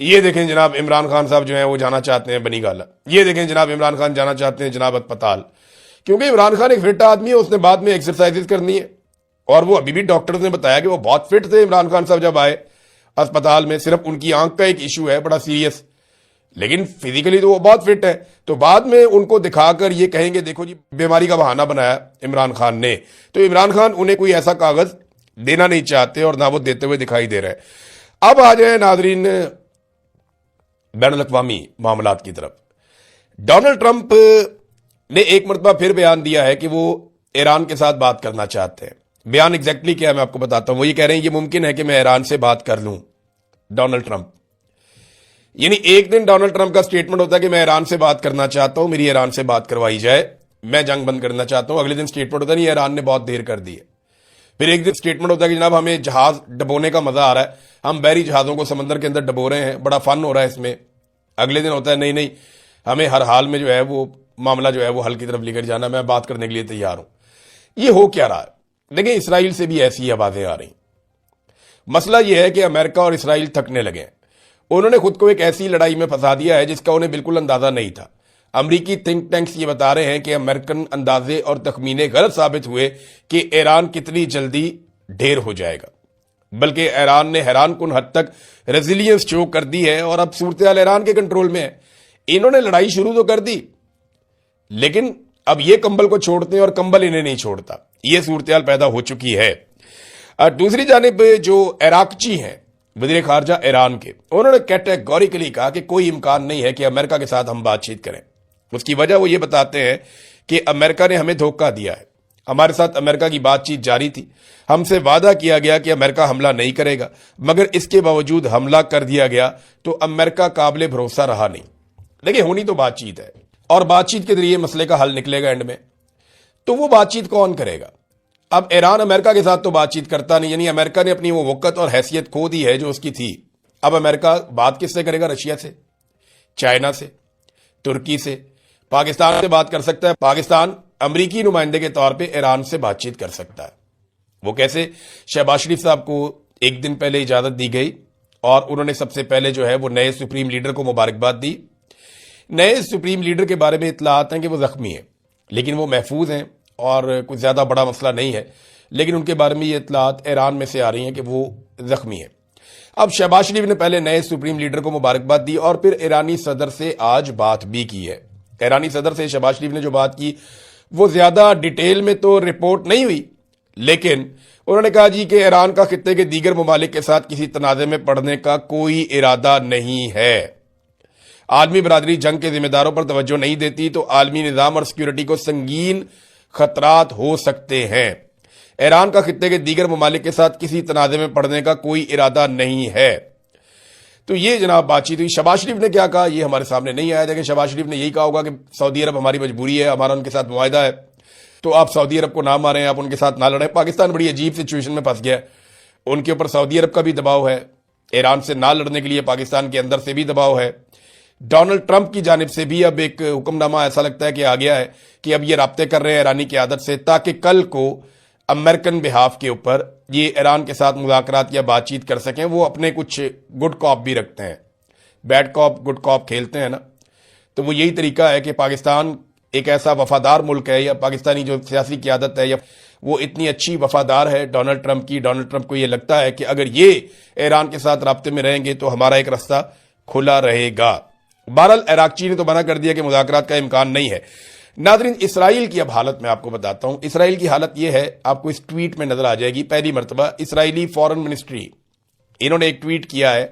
یہ دیکھیں جناب عمران خان صاحب جو ہیں وہ جانا چاہتے ہیں بنی گالا، یہ دیکھیں جناب عمران خان جانا چاہتے ہیں جناب اسپتال، کیونکہ عمران خان ایک فٹ آدمی ہے، اس نے بعد میں ایکسرسائز کرنی ہے، اور وہ ابھی بھی ڈاکٹرز نے بتایا کہ وہ بہت فٹ تھے عمران خان صاحب جب آئے اسپتال میں، صرف ان کی آنکھ کا ایک ایشو ہے بڑا سیریس، لیکن فزیکلی تو وہ بہت فٹ ہے۔ تو بعد میں ان کو دکھا کر یہ کہیں گے دیکھو جی بیماری کا بہانہ بنایا عمران خان نے، تو عمران خان انہیں کوئی ایسا کاغذ دینا نہیں چاہتے اور نہ وہ دیتے ہوئے دکھائی دے رہے۔ اب آ جائیں ناظرین بین الاقوامی معاملات کی طرف۔ ڈونلڈ ٹرمپ نے ایک مرتبہ پھر بیان دیا ہے کہ وہ ایران کے ساتھ بات کرنا چاہتے ہیں۔ بیان ایگزیکٹلی کیا ہے میں آپ کو بتاتا ہوں۔ وہ یہ کہہ رہے ہیں یہ ممکن ہے کہ میں ایران سے بات کر لوں، ڈونلڈ ٹرمپ، یعنی ایک دن ڈونلڈ ٹرمپ کا سٹیٹمنٹ ہوتا ہے کہ میں ایران سے بات کرنا چاہتا ہوں، میری ایران سے بات کروائی جائے، میں جنگ بند کرنا چاہتا ہوں، اگلے دن سٹیٹمنٹ ہوتا ہے نہیں ایران نے بہت دیر کر دی ہے۔ پھر ایک دن سٹیٹمنٹ ہوتا ہے کہ جناب ہمیں جہاز ڈبونے کا مزہ آ رہا ہے، ہم بحری جہازوں کو سمندر کے اندر ڈبو رہے ہیں، بڑا فن ہو رہا ہے اس میں۔ اگلے دن ہوتا ہے نہیں ہمیں ہر حال میں جو ہے وہ معاملہ جو ہے وہ حل کی طرف لے کر جانا، میں بات کرنے کے لیے تیار ہوں۔ یہ ہو کیا رہا ہے؟ دیکھیں اسرائیل سے بھی ایسی آوازیں آ رہی ہیں۔ مسئلہ یہ ہے کہ امریکہ اور اسرائیل تھکنے لگے ہیں، انہوں نے خود کو ایک ایسی لڑائی میں پھنسا دیا ہے جس کا انہیں بالکل اندازہ نہیں تھا۔ امریکی تھنک ٹینکس یہ بتا رہے ہیں کہ امریکن اندازے اور تخمینے غلط ثابت ہوئے کہ ایران کتنی جلدی ڈھیر ہو جائے گا، بلکہ ایران نے حیران کن حد تک ریزیلینس شو کر دی ہے اور اب صورتحال ایران کے کنٹرول میں ہے۔ انہوں نے لڑائی شروع تو کر دی، لیکن اب یہ کمبل کو چھوڑتے ہیں اور کمبل انہیں نہیں چھوڑتا، یہ صورتحال پیدا ہو چکی ہے۔ دوسری جانب جو عراقچی ہیں وزیر خارجہ ایران کے، انہوں نے کیٹیگوریکلی کہا کہ کوئی امکان نہیں ہے کہ امریکہ کے ساتھ ہم بات چیت کریں۔ اس کی وجہ وہ یہ بتاتے ہیں کہ امریکہ نے ہمیں دھوکہ دیا ہے، ہمارے ساتھ امریکہ کی بات چیت جاری تھی، ہم سے وعدہ کیا گیا کہ امریکہ حملہ نہیں کرے گا، مگر اس کے باوجود حملہ کر دیا گیا، تو امریکہ قابل بھروسہ رہا نہیں۔ دیکھیں ہونی تو بات چیت ہے، اور بات چیت کے ذریعے مسئلے کا حل نکلے گا اینڈ میں، تو وہ بات چیت کون کرے گا؟ اب ایران امریکہ کے ساتھ تو بات چیت کرتا نہیں، یعنی امریکہ نے اپنی وہ وقت اور حیثیت کھو دی ہے جو اس کی تھی۔ اب امریکہ بات کس سے کرے گا؟ رشیا سے، چائنا سے، ترکی سے، پاکستان سے بات کر سکتا ہے۔ پاکستان امریکی نمائندے کے طور پہ ایران سے بات چیت کر سکتا ہے۔ وہ کیسے؟ شہباز شریف صاحب کو ایک دن پہلے اجازت دی گئی اور انہوں نے سب سے پہلے جو ہے وہ نئے سپریم لیڈر کو مبارکباد دی۔ نئے سپریم لیڈر کے بارے میں اطلاعات ہیں کہ وہ زخمی ہیں، لیکن وہ محفوظ ہیں اور کوئی زیادہ بڑا مسئلہ نہیں ہے، لیکن ان کے بارے میں یہ اطلاعات ایران میں سے آ رہی ہیں کہ وہ زخمی ہیں۔ اب شہباز شریف نے پہلے نئے سپریم لیڈر کو مبارکباد دی اور پھر ایرانی صدر سے آج بات بھی کی ہے۔ ایرانی صدر سے شہباز شریف نے جو بات کی وہ زیادہ ڈیٹیل میں تو رپورٹ نہیں ہوئی، لیکن انہوں نے کہا جی کہ ایران کا خطے کے دیگر ممالک کے ساتھ کسی تنازع میں پڑنے کا کوئی ارادہ نہیں ہے۔ عالمی برادری جنگ کے ذمہ داروں پر توجہ نہیں دیتی تو عالمی نظام اور سیکیورٹی کو سنگین خطرات ہو سکتے ہیں۔ ایران کا خطے کے دیگر ممالک کے ساتھ کسی تنازع میں پڑنے کا کوئی ارادہ نہیں ہے۔ تو یہ جناب بات چیت ہوئی۔ شہباز شریف نے کیا کہا یہ ہمارے سامنے نہیں آیا، لیکن شہباز شریف نے یہی کہا ہوگا کہ سعودی عرب ہماری مجبوری ہے، ہمارا ان کے ساتھ معاہدہ ہے، تو آپ سعودی عرب کو نہ ماریں، آپ ان کے ساتھ نہ لڑیں۔ پاکستان بڑی عجیب سچویشن میں پھنس گیا ہے، ان کے اوپر سعودی عرب کا بھی دباؤ ہے، ایران سے نہ لڑنے کے لیے پاکستان کے اندر سے بھی دباؤ ہے، ڈونلڈ ٹرمپ کی جانب سے بھی اب ایک حکم نامہ ایسا لگتا ہے کہ آ گیا ہے کہ اب یہ رابطے کر رہے ہیں ایرانی قیادت سے، تاکہ کل کو امریکن بہاف کے اوپر یہ ایران کے ساتھ مذاکرات یا بات چیت کر سکیں۔ وہ اپنے کچھ گڈ کاپ بھی رکھتے ہیں، بیڈ کاپ گڈ کاپ کھیلتے ہیں نا، تو وہ یہی طریقہ ہے کہ پاکستان ایک ایسا وفادار ملک ہے، یا پاکستانی جو سیاسی قیادت ہے یا وہ اتنی اچھی وفادار ہے ڈونلڈ ٹرمپ کی، ڈونلڈ ٹرمپ کو یہ لگتا ہے کہ اگر یہ ایران کے ساتھ رابطے میں رہیں گے تو ہمارا ایک راستہ کھلا رہے گا۔ بہرحال عراقچی نے تو منع کر دیا کہ مذاکرات کا امکان نہیں ہے۔ ناظرین اسرائیل کی اب حالت میں آپ کو بتاتا ہوں۔ اسرائیل کی حالت یہ ہے، آپ کو اس ٹویٹ میں نظر آ جائے گی، پہلی مرتبہ اسرائیلی فورن منسٹری انہوں نے ایک ٹویٹ کیا ہے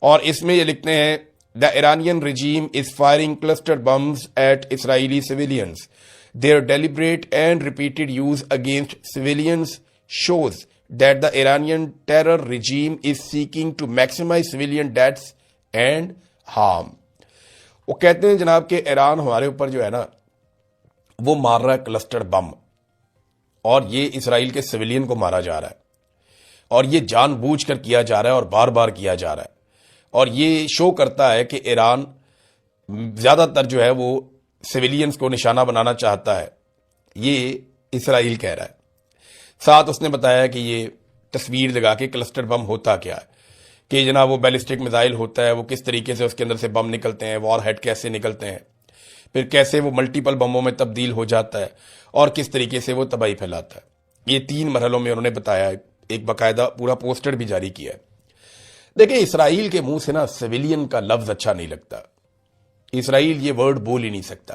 اور اس میں یہ لکھتے ہیں The Iranian regime is firing cluster bombs at Israeli civilians. Their deliberate and repeated use against civilians shows that the Iranian terror regime is seeking to maximize civilian deaths and harm. وہ کہتے ہیں جناب کہ ایران ہمارے اوپر جو ہے نا وہ مار رہا ہے کلسٹر بم، اور یہ اسرائیل کے سویلین کو مارا جا رہا ہے، اور یہ جان بوجھ کر کیا جا رہا ہے اور بار بار کیا جا رہا ہے، اور یہ شو کرتا ہے کہ ایران زیادہ تر جو ہے وہ سویلینز کو نشانہ بنانا چاہتا ہے، یہ اسرائیل کہہ رہا ہے۔ ساتھ اس نے بتایا کہ یہ تصویر لگا کے کلسٹر بم ہوتا کیا ہے، کہ جناب وہ بیلسٹک میزائل ہوتا ہے، وہ کس طریقے سے اس کے اندر سے بم نکلتے ہیں، وار ہیڈ کیسے نکلتے ہیں، پھر کیسے وہ ملٹیپل بموں میں تبدیل ہو جاتا ہے اور کس طریقے سے وہ تباہی پھیلاتا ہے. یہ 3 مرحلوں میں انہوں نے بتایا، ایک باقاعدہ پورا پوسٹر بھی جاری کیا ہے. دیکھیں اسرائیل کے منہ سے نا سویلین کا لفظ اچھا نہیں لگتا. اسرائیل یہ ورڈ بول ہی نہیں سکتا.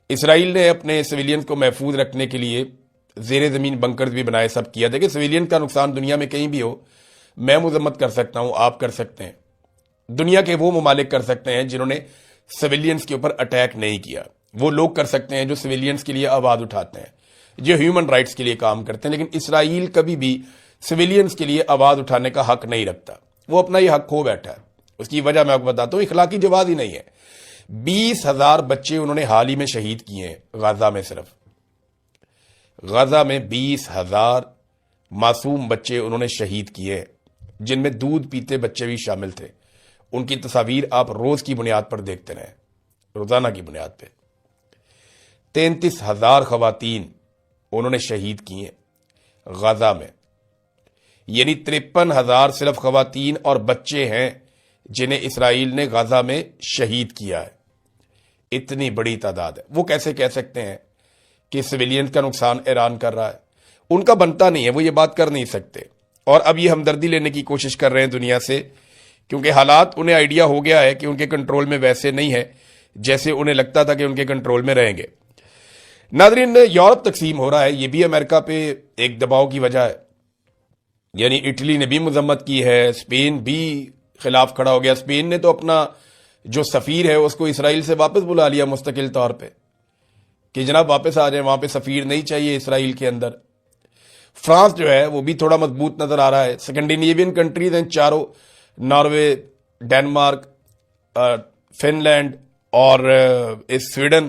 اسرائیل نے اپنے سویلینز کو محفوظ رکھنے کے لیے زیر زمین بنکرز بھی بنائے، سب کیا. دیکھیں سویلین کا نقصان دنیا میں کہیں بھی ہو، میں مذمت کر سکتا ہوں، آپ کر سکتے ہیں، دنیا کے وہ ممالک کر سکتے ہیں جنہوں نے سویلینز کے اوپر اٹیک نہیں کیا. وہ لوگ کر سکتے ہیں جو سویلینز کے لیے آواز اٹھاتے ہیں، جو ہیومن رائٹس کے لیے کام کرتے ہیں. لیکن اسرائیل کبھی بھی سویلینز کے لیے آواز اٹھانے کا حق نہیں رکھتا. وہ اپنا یہ حق کھو بیٹھا ہے. اس کی وجہ میں آپ کو بتاتا ہوں، اخلاقی جواز ہی نہیں ہے. 20,000 بچے انہوں نے حال ہی میں شہید کیے ہیں غزہ میں. صرف غزہ میں 20,000 معصوم بچے انہوں نے شہید کیے ہیں، جن میں دودھ پیتے بچے بھی شامل تھے. ان کی تصاویر آپ روز کی بنیاد پر دیکھتے رہیں، روزانہ کی بنیاد پہ. 33,000 خواتین انہوں نے شہید کی ہیں غزہ میں. یعنی 53,000 صرف خواتین اور بچے ہیں جنہیں اسرائیل نے غزہ میں شہید کیا ہے. اتنی بڑی تعداد ہے. وہ کیسے کہہ سکتے ہیں کہ سویلین کا نقصان ایران کر رہا ہے؟ ان کا بنتا نہیں ہے، وہ یہ بات کر نہیں سکتے. اور اب یہ ہمدردی لینے کی کوشش کر رہے ہیں دنیا سے، کیونکہ حالات انہیں آئیڈیا ہو گیا ہے کہ ان کے کنٹرول میں ویسے نہیں ہے جیسے انہیں لگتا تھا کہ ان کے کنٹرول میں رہیں گے. ناظرین، یورپ تقسیم ہو رہا ہے، یہ بھی امریکہ پہ ایک دباؤ کی وجہ ہے. یعنی اٹلی نے بھی مذمت کی ہے، اسپین بھی خلاف کھڑا ہو گیا. اسپین نے تو اپنا جو سفیر ہے اس کو اسرائیل سے واپس بلا لیا مستقل طور پہ کہ جناب واپس آ جائیں، وہاں پہ سفیر نہیں چاہیے اسرائیل کے اندر. فرانس جو ہے وہ بھی تھوڑا مضبوط نظر آ رہا ہے. اسکینڈینیوین کنٹریز ہیں چاروں، ناروے، ڈینمارک، فن لینڈ اور سویڈن،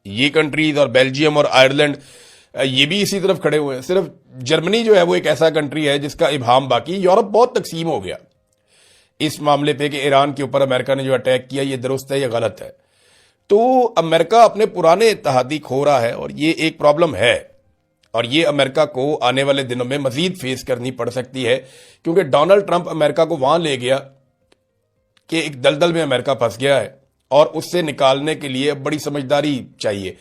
یہ کنٹریز، اور بیلجیم اور آئرلینڈ، یہ بھی اسی طرف کھڑے ہوئے ہیں. صرف جرمنی جو ہے وہ ایک ایسا کنٹری ہے جس کا ابہام باقی. یورپ بہت تقسیم ہو گیا اس معاملے پہ کہ ایران کے اوپر امریکہ نے جو اٹیک کیا یہ درست ہے یا غلط ہے. تو امریکہ اپنے پرانے اتحادی کھو رہا ہے اور یہ ایک پرابلم ہے، اور یہ امریکہ کو آنے والے دنوں میں مزید فیس کرنی پڑ سکتی ہے، کیونکہ ڈونلڈ ٹرمپ امریکہ کو وہاں لے گیا کہ ایک دلدل میں امریکہ پھنس گیا ہے اور اس سے نکالنے کے لیے بڑی سمجھداری چاہیے.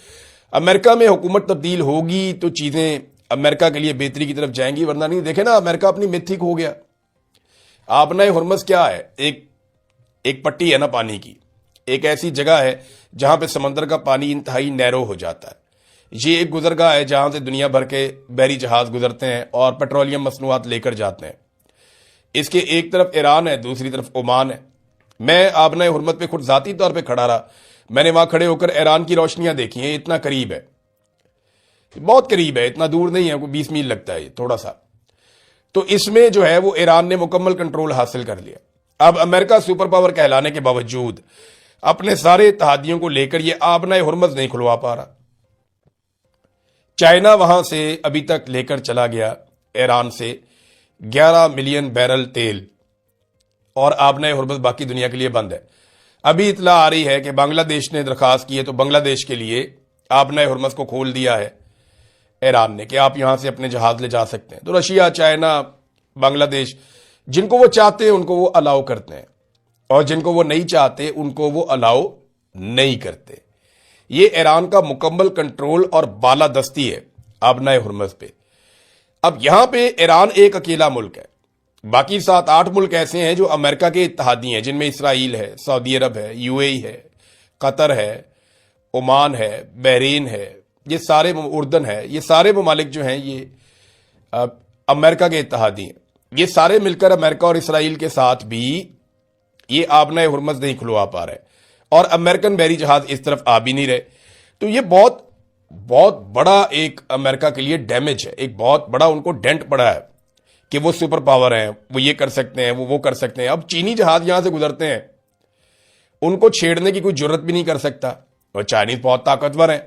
امریکہ میں حکومت تبدیل ہوگی تو چیزیں امریکہ کے لیے بہتری کی طرف جائیں گی، ورنہ نہیں. دیکھیں نا، امریکہ اپنی میتھی کھو گیا. آبنائے ہرمز کیا ہے؟ ایک پٹی ہے نا پانی کی، ایک ایسی جگہ ہے جہاں پہ سمندر کا پانی انتہائی نیرو ہو جاتا ہے. یہ ایک گزرگاہ ہے جہاں سے دنیا بھر کے بحری جہاز گزرتے ہیں اور پیٹرولیم مصنوعات لے کر جاتے ہیں. اس کے ایک طرف ایران ہے، دوسری طرف عمان ہے. میں آبنائے حرمت پہ خود ذاتی طور پہ کھڑا رہا. میں نے وہاں کھڑے ہو کر ایران کی روشنیاں دیکھی ہیں. اتنا قریب ہے، بہت قریب ہے، اتنا دور نہیں ہے، کوئی 20 میل لگتا ہے تھوڑا سا. تو اس میں جو ہے وہ ایران نے مکمل کنٹرول حاصل کر لیا. اب امریکہ سپر پاور کہلانے کے باوجود اپنے سارے اتحادیوں کو لے کر یہ آبنائے ہرمز نہیں کھلوا پا رہا. چائنا وہاں سے ابھی تک لے کر چلا گیا ایران سے 11 ملین بیرل تیل، اور آبنائے ہرمز باقی دنیا کے لیے بند ہے. ابھی اطلاع آ رہی ہے کہ بنگلہ دیش نے درخواست کی ہے، تو بنگلہ دیش کے لیے آبنائے ہرمز کو کھول دیا ہے ایران نے کہ آپ یہاں سے اپنے جہاز لے جا سکتے ہیں. تو رشیا، چائنا، بنگلہ دیش، جن کو وہ چاہتے ہیں ان کو وہ الاؤ کرتے ہیں، اور جن کو وہ نہیں چاہتے ان کو وہ الاؤ نہیں کرتے. یہ ایران کا مکمل کنٹرول اور بالادستی ہے آبنائے ہرمز پہ. اب یہاں پہ ایران ایک اکیلا ملک ہے، باقی 7-8 ملک ایسے ہیں جو امریکہ کے اتحادی ہیں، جن میں اسرائیل ہے، سعودی عرب ہے، UAE ہے، قطر ہے، عمان ہے، بحرین ہے، یہ سارے، اردن ہے، یہ سارے ممالک جو ہیں یہ امریکہ کے اتحادی ہیں. یہ سارے مل کر امریکہ اور اسرائیل کے ساتھ بھی یہ آبنائے ہرمز نہیں کھلوا پا رہے، اور امریکن بحری جہاز اس طرف آ بھی نہیں رہے. تو یہ بہت بہت بڑا ایک امریکہ کے لیے ڈیمیج ہے، ایک بہت بڑا ان کو ڈینٹ پڑا ہے کہ وہ سپر پاور ہیں، وہ یہ کر سکتے ہیں، وہ کر سکتے ہیں. اب چینی جہاز یہاں سے گزرتے ہیں، ان کو چھیڑنے کی کوئی جرت بھی نہیں کر سکتا. اور چائنیز بہت طاقتور ہیں،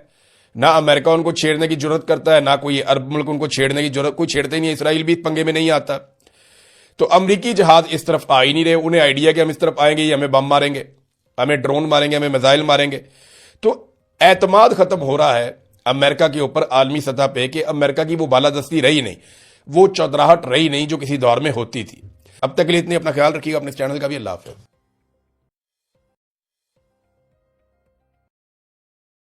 نہ امریکہ ان کو چھیڑنے کی جرت کرتا ہے، نہ کوئی عرب ملک ان کو چھیڑنے کی جرت، کوئی چھیڑتے ہی نہیں. اسرائیل بھی اس پنگے میں نہیں آتا. تو امریکی جہاز اس طرف آ ہی نہیں رہے. انہیں آئیڈیا کہ ہم اس طرف آئیں گے، یہ ہمیں بم ماریں گے، ہمیں ڈرون ماریں گے، ہمیں میزائل ماریں گے. تو اعتماد ختم ہو رہا ہے امریکہ کے اوپر عالمی سطح پہ کہ امریکہ کی وہ بالادستی رہی نہیں، وہ چودراہٹ رہی نہیں جو کسی دور میں ہوتی تھی. اب تک کے لیے اتنے، اپنا خیال رکھیے گا، اپنے چینل کا بھی. اللہ حافظ.